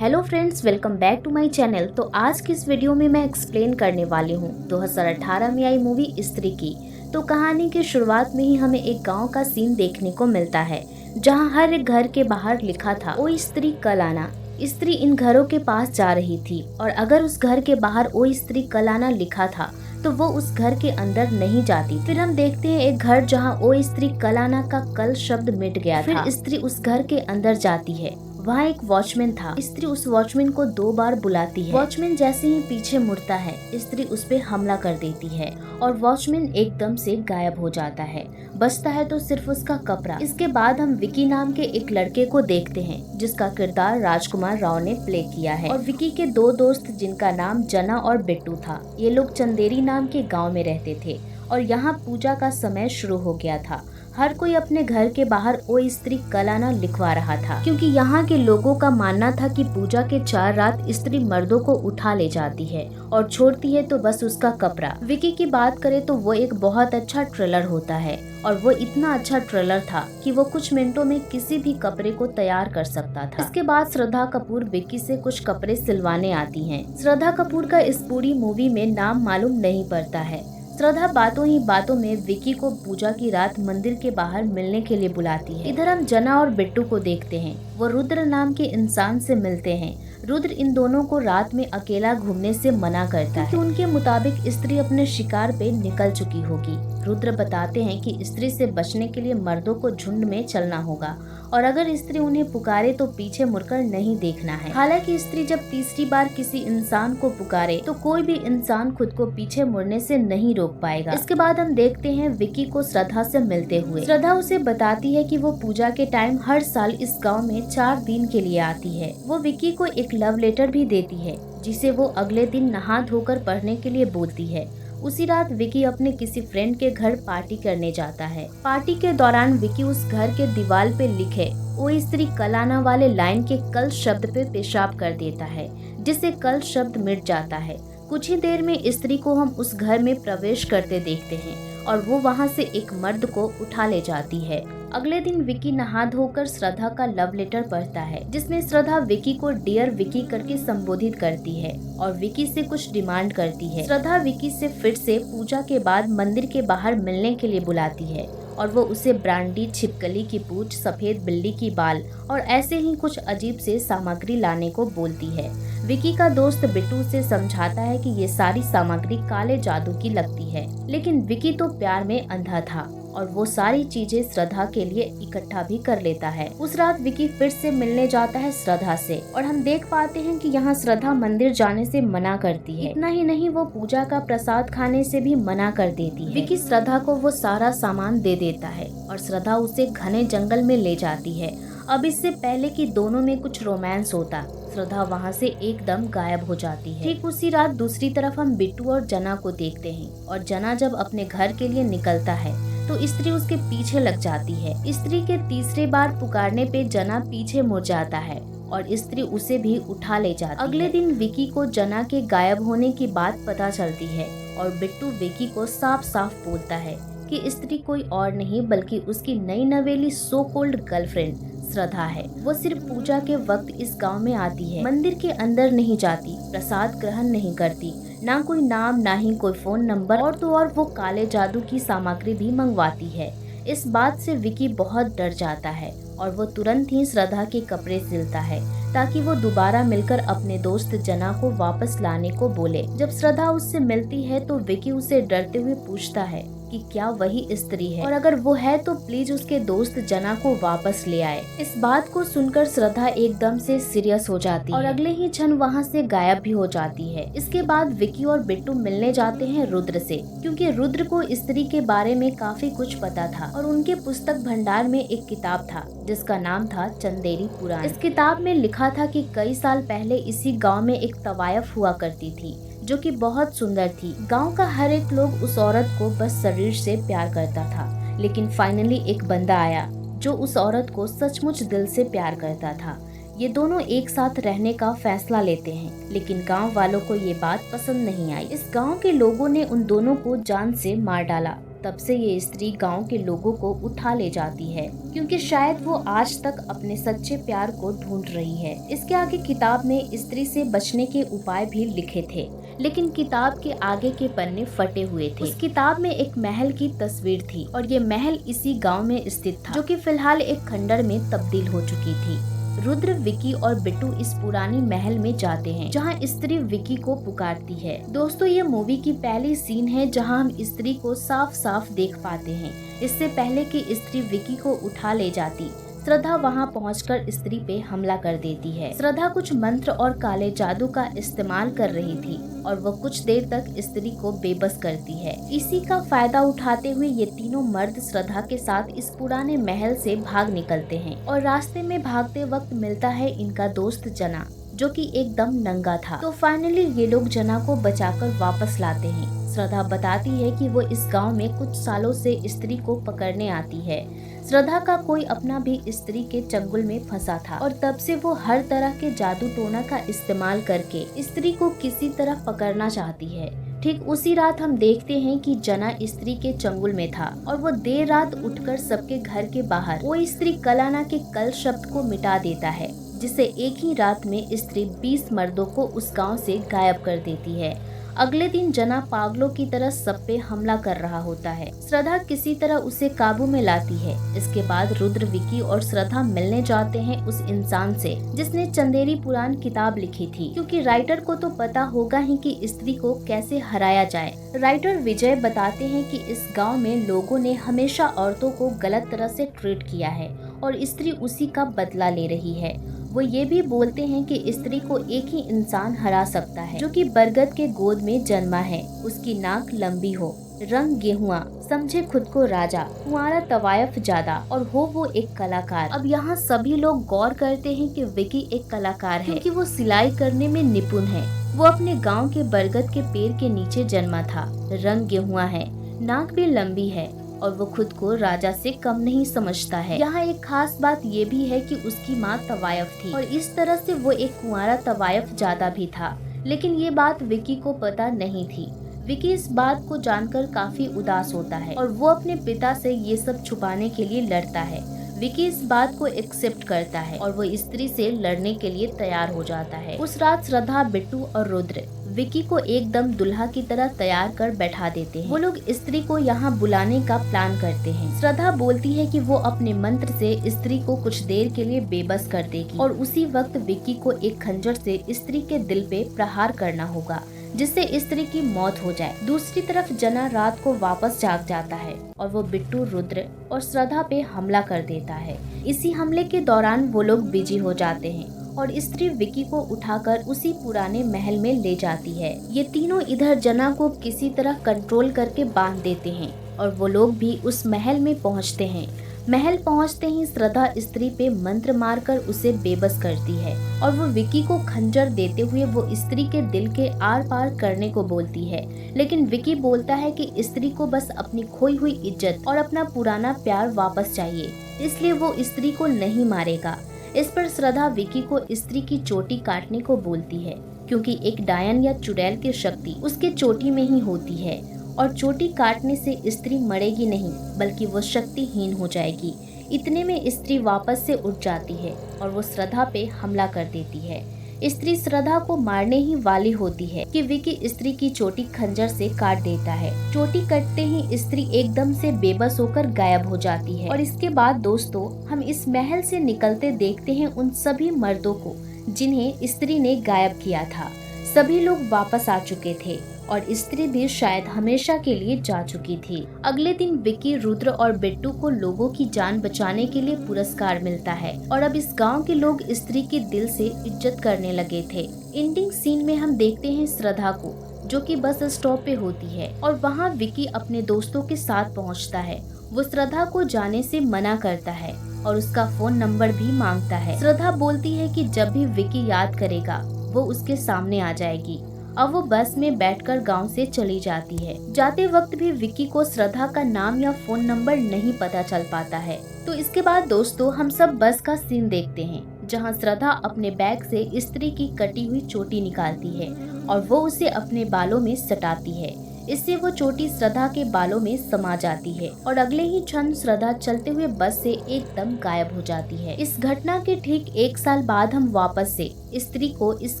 Hello friends, welcome back to my channel. तो आज की इस वीडियो में मैं एक्सप्लेन करने वाली हूँ 2018 में आई मूवी स्त्री की। तो कहानी की शुरुआत में ही हमें एक गांव का सीन देखने को मिलता है, जहां हर एक घर के बाहर लिखा था, ओ स्त्री कल आना। स्त्री इन घरों के पास जा रही थी और अगर उस घर के बाहर ओ स्त्री कल आना लिखा था तो वो उस घर के अंदर नहीं जाती। फिर हम देखते हैं एक घर जहाँ ओ स्त्री कल आना का कल शब्द मिट गया था। फिर स्त्री उस घर के अंदर जाती है। वहाँ एक वॉचमैन था। स्त्री उस वॉचमैन को 2 बार बुलाती है। वॉचमैन जैसे ही पीछे मुड़ता है, स्त्री उस पे हमला कर देती है और वॉचमैन एकदम से गायब हो जाता है। बचता है तो सिर्फ उसका कपड़ा। इसके बाद हम विकी नाम के एक लड़के को देखते हैं, जिसका किरदार राजकुमार राव ने प्ले किया है। और विकी के 2 दोस्त, जिनका नाम जना और बिट्टू था, ये लोग चंदेरी नाम के गाँव में रहते थे और यहाँ पूजा का समय शुरू हो गया था। हर कोई अपने घर के बाहर ओ स्त्री कल आना लिखवा रहा था, क्योंकि यहाँ के लोगों का मानना था कि पूजा के 4 रात स्त्री मर्दों को उठा ले जाती है और छोड़ती है तो बस उसका कपड़ा। विकी की बात करें तो वो एक बहुत अच्छा ट्रेलर होता है और वो इतना अच्छा ट्रेलर था कि वो कुछ मिनटों में किसी भी कपड़े को तैयार कर सकता था। इसके बाद श्रद्धा कपूर विकी से कुछ कपड़े सिलवाने आती है। श्रद्धा कपूर का इस पूरी मूवी में नाम मालूम नहीं पड़ता है। श्रद्धा बातों ही बातों में विकी को पूजा की रात मंदिर के बाहर मिलने के लिए बुलाती है। इधर हम जना और बिट्टू को देखते हैं। वो रुद्र नाम के इंसान से मिलते हैं। रुद्र इन दोनों को रात में अकेला घूमने से मना करता है, क्योंकि उनके मुताबिक स्त्री अपने शिकार पे निकल चुकी होगी। रुद्र बताते हैं कि स्त्री से बचने के लिए मर्दों को झुंड में चलना होगा और अगर स्त्री उन्हें पुकारे तो पीछे मुड़कर नहीं देखना है। हालांकि स्त्री जब तीसरी बार किसी इंसान को पुकारे तो कोई भी इंसान खुद को पीछे मुड़ने से नहीं रोक पाएगा। इसके बाद हम देखते हैं विकी को श्रद्धा से मिलते हुए। श्रद्धा उसे बताती है कि वो पूजा के टाइम हर साल इस गाँव में 4 दिन के लिए आती है। वो विकी को एक लव लेटर भी देती है, जिसे वो अगले दिन नहा धोकर पढ़ने के लिए बोलती है। उसी रात विकी अपने किसी फ्रेंड के घर पार्टी करने जाता है। पार्टी के दौरान विकी उस घर के दीवार पे लिखे ओ स्त्री कल आना वाले लाइन के कल शब्द पे पेशाब कर देता है, जिससे कल शब्द मिट जाता है। कुछ ही देर में स्त्री को हम उस घर में प्रवेश करते देखते हैं और वो वहाँ से एक मर्द को उठा ले जाती है। अगले दिन विकी नहा धोकर श्रद्धा का लव लेटर पढ़ता है, जिसमें श्रद्धा विकी को डियर विकी करके संबोधित करती है और विकी से कुछ डिमांड करती है। श्रद्धा विकी से फिर से पूजा के बाद मंदिर के बाहर मिलने के लिए बुलाती है और वो उसे ब्रांडी, छिपकली की पूंछ, सफेद बिल्ली की बाल और ऐसे ही कुछ अजीब से सामग्री लाने को बोलती है। विकी का दोस्त बिट्टू से समझाता है कि ये सारी सामग्री काले जादू की लगती है, लेकिन विकी तो प्यार में अंधा था और वो सारी चीजें श्रद्धा के लिए इकट्ठा भी कर लेता है। उस रात विकी फिर से मिलने जाता है श्रद्धा से और हम देख पाते हैं कि यहाँ श्रद्धा मंदिर जाने से मना करती है। इतना ही नहीं, वो पूजा का प्रसाद खाने से भी मना कर देती है। विकी श्रद्धा को वो सारा सामान दे देता है और श्रद्धा उसे घने जंगल में ले जाती है। अब इससे पहले कि दोनों में कुछ रोमांस होता, श्रद्धा वहाँ से एकदम गायब हो जाती है। ठीक उसी रात दूसरी तरफ हम बिट्टू और जना को देखते हैं और जना जब अपने घर के लिए निकलता है तो स्त्री उसके पीछे लग जाती है। स्त्री के तीसरे बार पुकारने पे जना पीछे मुड़ जाता है और स्त्री उसे भी उठा ले जाती है। अगले दिन विकी को जना के गायब होने की बात पता चलती है और बिट्टू विकी को साफ साफ बोलता है कि स्त्री कोई और नहीं बल्कि उसकी नई नवेली सो कॉल्ड गर्लफ्रेंड श्रद्धा है। वो सिर्फ पूजा के वक्त इस गांव में आती है, मंदिर के अंदर नहीं जाती, प्रसाद ग्रहण नहीं करती, ना कोई नाम ना ही कोई फोन नंबर, और तो और वो काले जादू की सामग्री भी मंगवाती है। इस बात से विकी बहुत डर जाता है और वो तुरंत ही श्रद्धा के कपड़े सिलता है ताकि वो दोबारा मिलकर अपने दोस्त जना को वापस लाने को बोले। जब श्रद्धा उससे मिलती है तो विकी उसे डरते हुए पूछता है कि क्या वही स्त्री है और अगर वो है तो प्लीज उसके दोस्त जना को वापस ले आए। इस बात को सुनकर श्रद्धा एकदम से सीरियस हो जाती है और अगले ही क्षण वहाँ से गायब भी हो जाती है। इसके बाद विकी और बिट्टू मिलने जाते हैं रुद्र से, क्योंकि रुद्र को स्त्री के बारे में काफी कुछ पता था और उनके पुस्तक भंडार में एक किताब था जिसका नाम था चंदेरी पुराण। इस किताब में लिखा था कि कई साल पहले इसी गाँव में एक तवायफ हुआ करती थी जो कि बहुत सुंदर थी। गांव का हर एक लोग उस औरत को बस शरीर से प्यार करता था, लेकिन फाइनली एक बंदा आया जो उस औरत को सचमुच दिल से प्यार करता था। ये दोनों एक साथ रहने का फैसला लेते हैं, लेकिन गांव वालों को ये बात पसंद नहीं आई। इस गांव के लोगों ने उन दोनों को जान से मार डाला तब से ये स्त्री गांव के लोगों को उठा ले जाती है, क्योंकि शायद वो आज तक अपने सच्चे प्यार को ढूंढ रही है। इसके आगे किताब में स्त्री से बचने के उपाय भी लिखे थे, लेकिन किताब के आगे के पन्ने फटे हुए थे। उस किताब में एक महल की तस्वीर थी और ये महल इसी गांव में स्थित था, जो कि फिलहाल एक खंडर में तब्दील हो चुकी थी। रुद्र, विकी और बिट्टू इस पुरानी महल में जाते हैं, जहां स्त्री विकी को पुकारती है। दोस्तों, ये मूवी की पहली सीन है जहां हम स्त्री को साफ साफ देख पाते हैं। इससे पहले कि स्त्री विकी को उठा ले जाती, श्रद्धा वहां पहुंचकर स्त्री पे हमला कर देती है। श्रद्धा कुछ मंत्र और काले जादू का इस्तेमाल कर रही थी और वो कुछ देर तक स्त्री को बेबस करती है। इसी का फायदा उठाते हुए ये तीनों मर्द श्रद्धा के साथ इस पुराने महल से भाग निकलते हैं और रास्ते में भागते वक्त मिलता है इनका दोस्त जना, जो कि एकदम नंगा था। तो फाइनली ये लोग जना को बचाकर वापस लाते हैं। श्रद्धा बताती है कि वो इस गांव में कुछ सालों से स्त्री को पकड़ने आती है। श्रद्धा का कोई अपना भी स्त्री के चंगुल में फंसा था और तब से वो हर तरह के जादू टोना का इस्तेमाल करके स्त्री को किसी तरह पकड़ना चाहती है। ठीक उसी रात हम देखते हैं कि जना स्त्री के चंगुल में था और वो देर रात उठकर सबके घर के बाहर वो स्त्री कलाना के कल शब्द को मिटा देता है, जिससे एक ही रात में स्त्री 20 मर्दों को उस गांव से गायब कर देती है। अगले दिन जना पागलों की तरह सब पे हमला कर रहा होता है। श्रद्धा किसी तरह उसे काबू में लाती है। इसके बाद रुद्र, विकी और श्रद्धा मिलने जाते हैं उस इंसान से जिसने चंदेरी पुराण किताब लिखी थी, क्योंकि राइटर को तो पता होगा ही कि स्त्री को कैसे हराया जाए। राइटर विजय बताते हैं कि इस गाँव में लोगों ने हमेशा औरतों को गलत तरह से ट्रीट किया है और स्त्री उसी का बदला ले रही है। वो ये भी बोलते हैं कि स्त्री को एक ही इंसान हरा सकता है, जो कि बरगद के गोद में जन्मा है, उसकी नाक लंबी हो, रंग गेहुआ, समझे खुद को राजा, कुंवारा तवायफ ज्यादा और हो वो एक कलाकार। अब यहाँ सभी लोग गौर करते हैं कि विकी एक कलाकार है, क्योंकि वो सिलाई करने में निपुण है। वो अपने गाँव के बरगद के पेड़ के नीचे जन्मा था, रंग गेहुआ है, नाक भी लंबी है और वो खुद को राजा से कम नहीं समझता है। यहाँ एक खास बात ये भी है कि उसकी माँ तवायफ थी और इस तरह से वो एक कुंवारा तवायफ ज्यादा भी था, लेकिन ये बात विकी को पता नहीं थी। विकी इस बात को जानकर काफी उदास होता है और वो अपने पिता से ये सब छुपाने के लिए लड़ता है। विकी इस बात को एक्सेप्ट करता है और वो स्त्री से लड़ने के लिए तैयार हो जाता है। उस रात श्रद्धा, बिट्टू और रुद्र विकी को एकदम दुल्हा की तरह तैयार कर बैठा देते हैं। वो लोग स्त्री को यहाँ बुलाने का प्लान करते हैं। श्रद्धा बोलती है कि वो अपने मंत्र से स्त्री को कुछ देर के लिए बेबस कर देगी और उसी वक्त विकी को एक खंजर से स्त्री के दिल पे प्रहार करना होगा, जिससे स्त्री की मौत हो जाए। दूसरी तरफ जना रात को वापस जाग जाता है और वो बिट्टू, रुद्र और श्रद्धा पे हमला कर देता है। इसी हमले के दौरान वो लोग बिजी हो जाते हैं और स्त्री विकी को उठाकर उसी पुराने महल में ले जाती है। ये तीनों इधर जना को किसी तरह कंट्रोल करके बांध देते हैं और वो लोग भी उस महल में पहुंचते हैं। महल पहुंचते ही श्रद्धा स्त्री पे मंत्र मारकर उसे बेबस करती है और वो विकी को खंजर देते हुए वो स्त्री के दिल के आर पार करने को बोलती है, लेकिन विकी बोलता है कि स्त्री को बस अपनी खोई हुई इज्जत और अपना पुराना प्यार वापस चाहिए, इसलिए वो स्त्री को नहीं मारेगा। इस पर श्रद्धा विकी को स्त्री की चोटी काटने को बोलती है, क्योंकि एक डायन या चुड़ैल की शक्ति उसके चोटी में ही होती है और चोटी काटने से स्त्री मरेगी नहीं बल्कि वो शक्तिहीन हो जाएगी। इतने में स्त्री वापस से उठ जाती है और वो श्रद्धा पे हमला कर देती है। स्त्री श्रद्धा को मारने ही वाली होती है कि विकी स्त्री की चोटी खंजर से काट देता है। चोटी कटते ही स्त्री एकदम से बेबस होकर गायब हो जाती है। और इसके बाद दोस्तों, हम इस महल से निकलते देखते हैं उन सभी मर्दों को जिन्हें स्त्री ने गायब किया था। सभी लोग वापस आ चुके थे और स्त्री भी शायद हमेशा के लिए जा चुकी थी। अगले दिन विकी, रुद्र और बिट्टू को लोगों की जान बचाने के लिए पुरस्कार मिलता है और अब इस गांव के लोग स्त्री के दिल से इज्जत करने लगे थे। एंडिंग सीन में हम देखते हैं श्रद्धा को, जो कि बस स्टॉप पे होती है और वहाँ विकी अपने दोस्तों के साथ पहुँचता है। वो श्रद्धा को जाने से मना करता है और उसका फोन नंबर भी मांगता है। श्रद्धा बोलती है कि जब भी विकी याद करेगा वो उसके सामने आ जाएगी। अब वो बस में बैठकर गांव से चली जाती है। जाते वक्त भी विकी को श्रद्धा का नाम या फोन नंबर नहीं पता चल पाता है। तो इसके बाद दोस्तों, हम सब बस का सीन देखते हैं, जहां श्रद्धा अपने बैग से स्त्री की कटी हुई चोटी निकालती है और वो उसे अपने बालों में सटाती है। इससे वो चोटी श्रद्धा के बालों में समा जाती है और अगले ही क्षण श्रद्धा चलते हुए बस से एकदम गायब हो जाती है। इस घटना के ठीक 1 साल बाद हम वापस से स्त्री को इस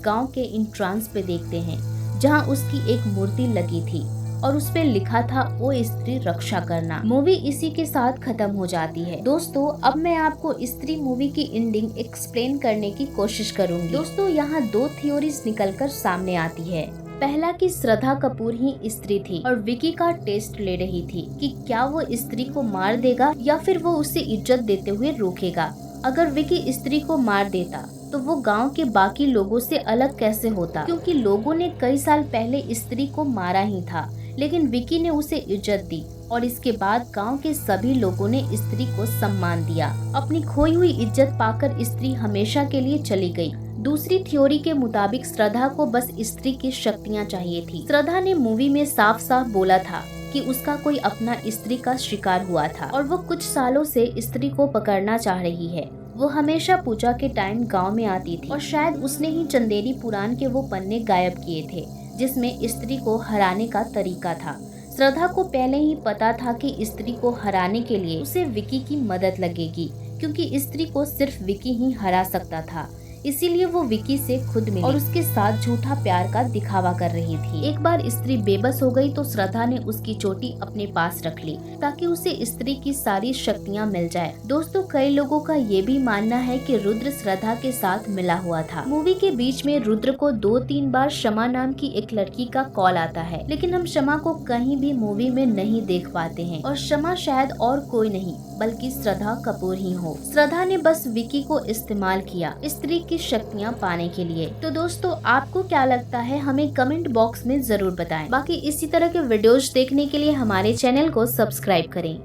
गाँव के इंट्रांस पे देखते हैं, जहाँ उसकी एक मूर्ति लगी थी और उस पे लिखा था, ओ स्त्री रक्षा करना। मूवी इसी के साथ खत्म हो जाती है। दोस्तों अब मैं आपको स्त्री मूवी की एंडिंग एक्सप्लेन करने की कोशिश करूंगी। दोस्तों यहाँ 2 थ्योरीज निकलकर सामने आती है। पहला कि श्रद्धा कपूर ही स्त्री थी और विकी का टेस्ट ले रही थी कि क्या वो स्त्री को मार देगा या फिर वो उसे इज्जत देते हुए रोकेगा। अगर विकी स्त्री को मार देता तो वो गांव के बाकी लोगों से अलग कैसे होता, क्योंकि लोगों ने कई साल पहले स्त्री को मारा ही था, लेकिन विकी ने उसे इज्जत दी और इसके बाद गांव के सभी लोगों ने स्त्री को सम्मान दिया। अपनी खोई हुई इज्जत पाकर स्त्री हमेशा के लिए चली गई। दूसरी थ्योरी के मुताबिक श्रद्धा को बस स्त्री की शक्तियाँ चाहिए थी। श्रद्धा ने मूवी में साफ साफ बोला था कि उसका कोई अपना स्त्री का शिकार हुआ था और वो कुछ सालों से स्त्री को पकड़ना चाह रही है। वो हमेशा पूजा के टाइम गांव में आती थी और शायद उसने ही चंदेरी पुराण के वो पन्ने गायब किए थे जिसमें स्त्री को हराने का तरीका था। श्रद्धा को पहले ही पता था कि स्त्री को हराने के लिए उसे विकी की मदद लगेगी, क्योंकि स्त्री को सिर्फ विकी ही हरा सकता था। इसीलिए वो विकी से खुद मिली और उसके साथ झूठा प्यार का दिखावा कर रही थी। एक बार स्त्री बेबस हो गई तो श्रद्धा ने उसकी चोटी अपने पास रख ली ताकि उसे स्त्री की सारी शक्तियाँ मिल जाए। दोस्तों कई लोगों का ये भी मानना है कि रुद्र श्रद्धा के साथ मिला हुआ था। मूवी के बीच में रुद्र को 2-3 बार शमा नाम की एक लड़की का कॉल आता है, लेकिन हम शमा को कहीं भी मूवी में नहीं देख पाते हैं और शमा शायद और कोई नहीं बल्कि श्रद्धा कपूर ही हो। श्रद्धा ने बस विकी को इस्तेमाल किया स्त्री की शक्तियाँ पाने के लिए। तो दोस्तों आपको क्या लगता है हमें कमेंट बॉक्स में जरूर बताएं। बाकी इसी तरह के वीडियोज देखने के लिए हमारे चैनल को सब्सक्राइब करें।